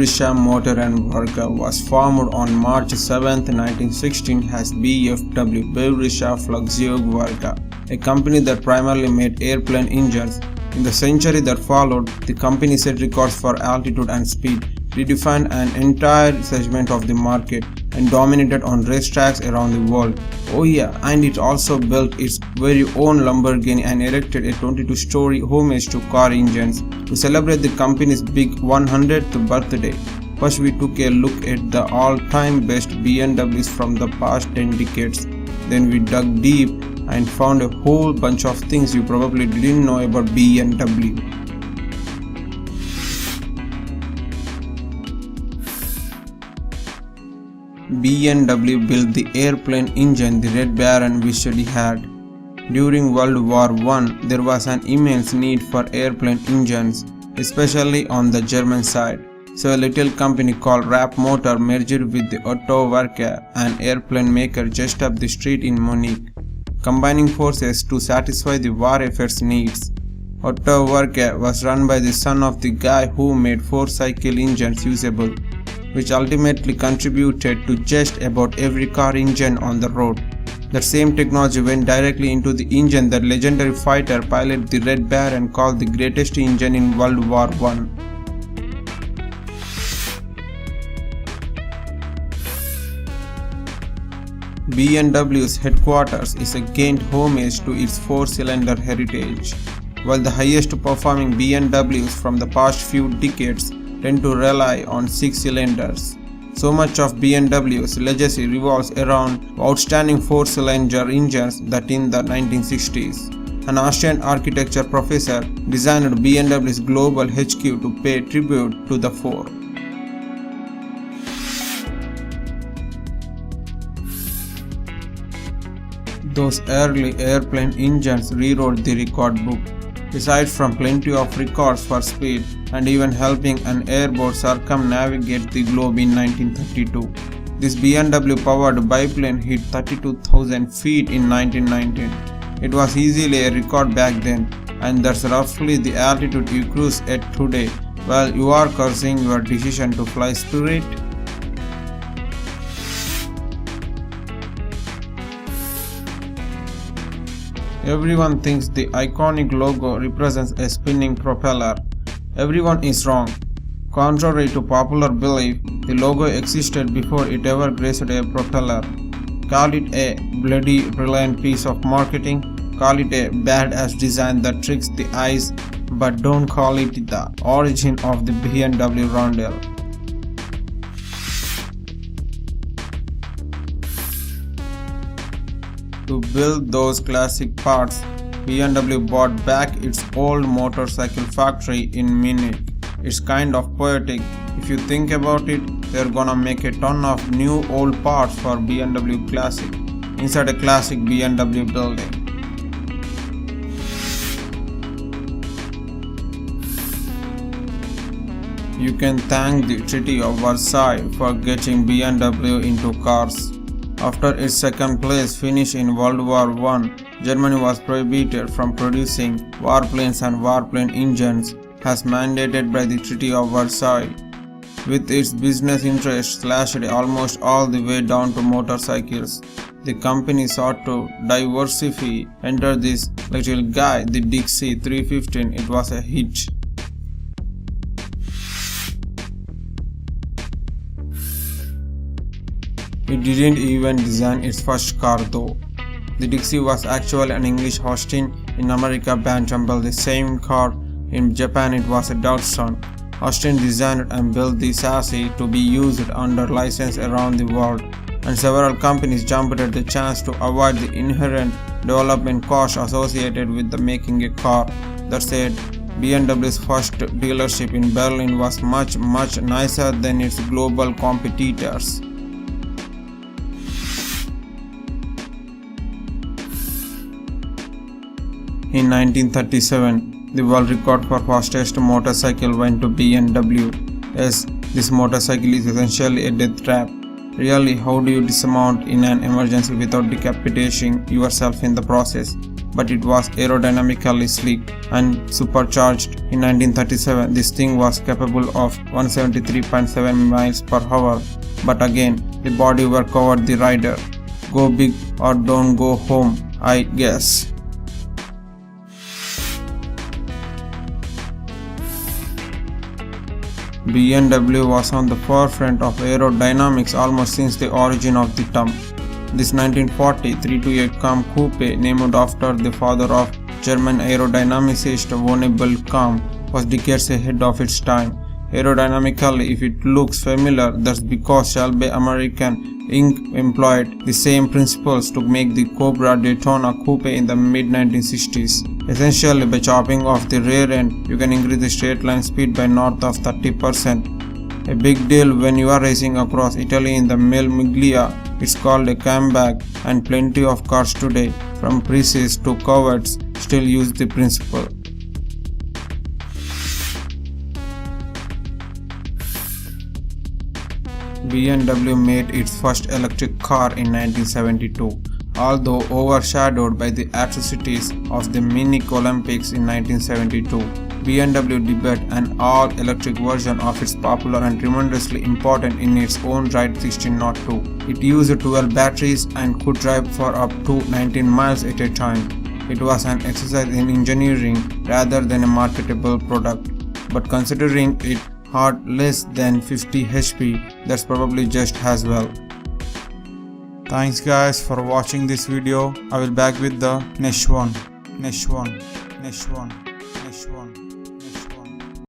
Rapp Motor and Werke was formed on March 7, 1916 as BMW Werke, a company that primarily made airplane engines. In the century that followed, the company set records for altitude and speed, redefined an entire segment of the market, and dominated on racetracks around the world. Oh yeah, and it also built its very own Lamborghini and erected a 22-story homage to car engines to celebrate the company's big 100th birthday. First we took a look at the all-time best BMWs from the past 10 decades. Then we dug deep and found a whole bunch of things you probably didn't know about BMW. BMW built the airplane engine the Red Baron wished he had. During World War I, there was an immense need for airplane engines, especially on the German side. So a little company called Rapp Motor merged with the Otto-Werke, an airplane maker just up the street in Munich, combining forces to satisfy the war effort's needs. Otto-Werke was run by the son of the guy who made 4-cycle engines usable, which ultimately contributed to just about every car engine on the road. That same technology went directly into the engine that legendary fighter pilot the Red Baron called the greatest engine in World War I. BMW's headquarters is a gained homage to its 4-cylinder heritage. While the highest performing BMWs from the past few decades tend to rely on 6 cylinders. So much of BMW's legacy revolves around outstanding 4-cylinder engines that in the 1960s. An Austrian architecture professor designed BMW's global HQ to pay tribute to the 4. Those early airplane engines rewrote the record book. Aside from plenty of records for speed and even helping an airboat circumnavigate the globe in 1932, this BMW-powered biplane hit 32,000 feet in 1919. It was easily a record back then, and that's roughly the altitude you cruise at today while you are cursing your decision to fly Spirit. Everyone thinks the iconic logo represents a spinning propeller. Everyone is wrong. Contrary to popular belief, the logo existed before it ever graced a propeller. Call it a bloody brilliant piece of marketing, call it a badass design that tricks the eyes, but don't call it the origin of the BMW roundel. To build those classic parts, BMW bought back its old motorcycle factory in Munich. It's kind of poetic. If you think about it, they're gonna make a ton of new old parts for BMW Classic inside a classic BMW building. You can thank the Treaty of Versailles for getting BMW into cars. After its second place finish in World War I, Germany was prohibited from producing warplanes and warplane engines as mandated by the Treaty of Versailles. With its business interests slashed almost all the way down to motorcycles, the company sought to diversify. Enter this little guy, the Dixie 315. It was a hit. It didn't even design its first car though. The Dixie was actually an English Austin. In America, Bantam built the same car. In Japan, it was a Datsun. Austin designed and built the chassis to be used under license around the world, and several companies jumped at the chance to avoid the inherent development costs associated with the making a car. That said, BMW's first dealership in Berlin was much nicer than its global competitors. In 1937, the world record for fastest motorcycle went to BMW. Yes, this motorcycle is essentially a death trap. Really, how do you dismount in an emergency without decapitating yourself in the process? but it was aerodynamically sleek and supercharged. In 1937, this thing was capable of 173.7 miles per hour, but again, the bodywork covered the rider. Go big or don't go home, I guess. BMW was on the forefront of aerodynamics almost since the origin of the term. This 1940 328 Kamm coupe, named after the father of German aerodynamicist Honorable Kamm, was decades ahead of its time. Aerodynamically, if it looks familiar, that's because Shelby American Inc. employed the same principles to make the Cobra Daytona coupe in the mid-1960s. Essentially, by chopping off the rear end, you can increase the straight line speed by north of 30%. A big deal when you are racing across Italy in the Mille Miglia. It's called a comeback, and plenty of cars today, from Precis to Corvettes, still use the principle. BMW made its first electric car in 1972. Although overshadowed by the atrocities of the Munich Olympics in 1972, BMW debuted an all-electric version of its popular and tremendously important in its own right 1602. It used 12 batteries and could drive for up to 19 miles at a time. It was an exercise in engineering rather than a marketable product, but considering it had less than 50 HP, that's probably just as well. Thanks guys for watching this video. I will back with the next one.